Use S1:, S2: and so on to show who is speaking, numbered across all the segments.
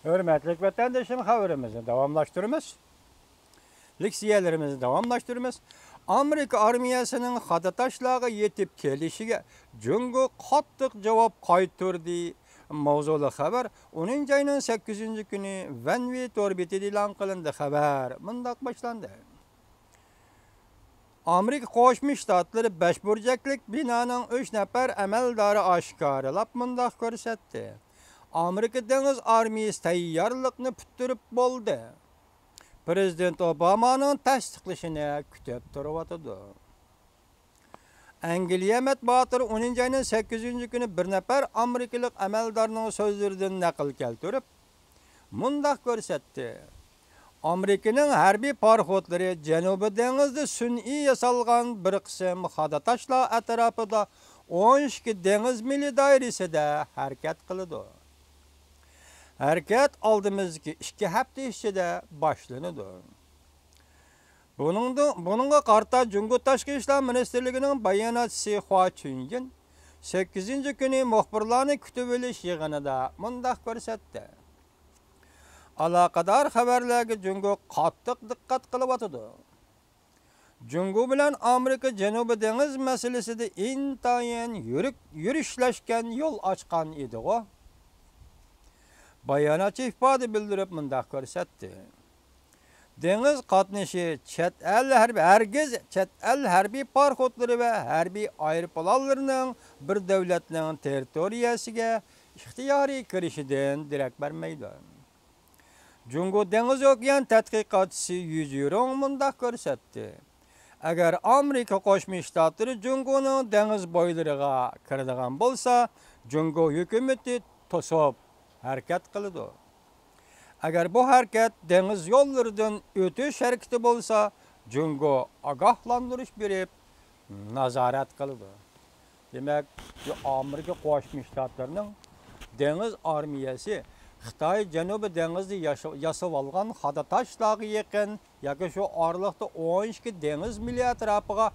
S1: Hürmetlik vatandaşım, haberimizi davamlaştırırız. Leksiyelerimizi davamlaştırırız. Amerika armiyasının Xatataşlağa yetip kelişige Cungo qattiq cevap qaytırdı. Mavzulu haber 10 ayının 8. günü Vanway orbiti ilan qılındı haber. Mundaq başlandı. Amerika Qo'shma Shtatları 5 burcaklik binanın 3 nefer əməldarı aşkarılab mundaq ko'rsatdi. Amerika Deniz Armiyası tayyorlikni puturib bo'ldi. Prezident Obama'nın tasdiqlashini kutib turibdi. Angliya matbuoti 10 ayının 8. günü bir nefer Amerikalik əməldarning so'zlaridan naql keltirib mundaq ko'rsatdi. Amerika'nın harbiy parxodlari Janubiy dengizda sun'iy yasalgan bir qism Xatataşla atrofida 12 dengiz mili doirasida harakat qiladi. Harakat oldimizgi 2 hafta ichida boshlanadi. Buningga qarta Jungo Tashqi ishlar ministrligining bayonotchisi Hua Chunying 8 kuni muxbirlarni kutib olish yig'inida mundaq ko'rsatdi. Alaqadar xabarlarga Jungo qattiq diqqat qilyapti. Jungo bilan Amerika Janubiy dengiz masalasida intayin yurishlashgan yo'l ochgan edi-ku. Bayonotchi ifoda bildirib mundaq ko'rsatdi. Dengiz qatnashi chet el harbiy parxodlari va harbiy aeroplanlarining bir davlatning territoriyasiga ixtiyoriy kirishidan darak bermaydi. Jungo Dengiz Okean tadqiqotchisi Yuzurong mundaq ko'rsatdi. Agar Amerika Qo'shma Shtatlari Jungoning dengiz bo'ylariga kiradigan bo'lsa, Jungo hukumati to'sib harakat qiladi. Agar bu harakat dengiz yo'llaridan o'tish harakati bo'lsa, Jungo ogohlantirish berib, nazorat qiladi. Demak, Amerika Qo'shma Shtatlarining dengiz armiyasi Xitoy Janubiy dengizda yasab olgan Xatataşlağa yaqin yoki shu oraliqda 12 dengiz mili atrofiga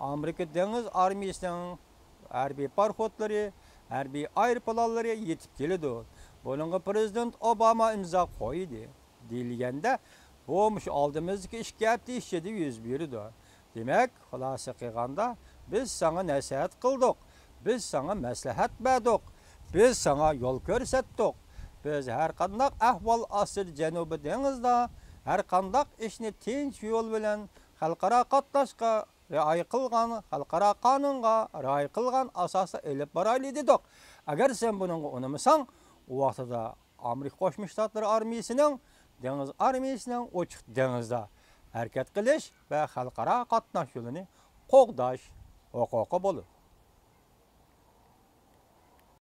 S1: Amerika dengiz armiyasining harbiy parxodlari, harbiy aeroplanlari yetib keladi. Buningga prezident Obama imzo qo'ydi. Deyilganda, bu oldimizga 2 hafta ichida yuz berdi. Demak, xulosa qilganda biz sana nasihat qildik, biz sana maslahat berdik, biz sana yo'l ko'rsatdik. Biz her qandaq ahvol ostida Janubiy dengizda her qandaq ishni tinch yo'l bilan xalqaro qatnashga rioya qilgan, xalqaro qonunga rioya qilgan asosda elib boraylik dedik. Agar sen buningga unamasang, u vaqtida Amerika Qo'shma Shtatlari armiyasining dengiz armiyasining ochiq dengizda harakat qilish va xalqaro qatnash yo'lini qo'g'dash huquqi bo'ladi.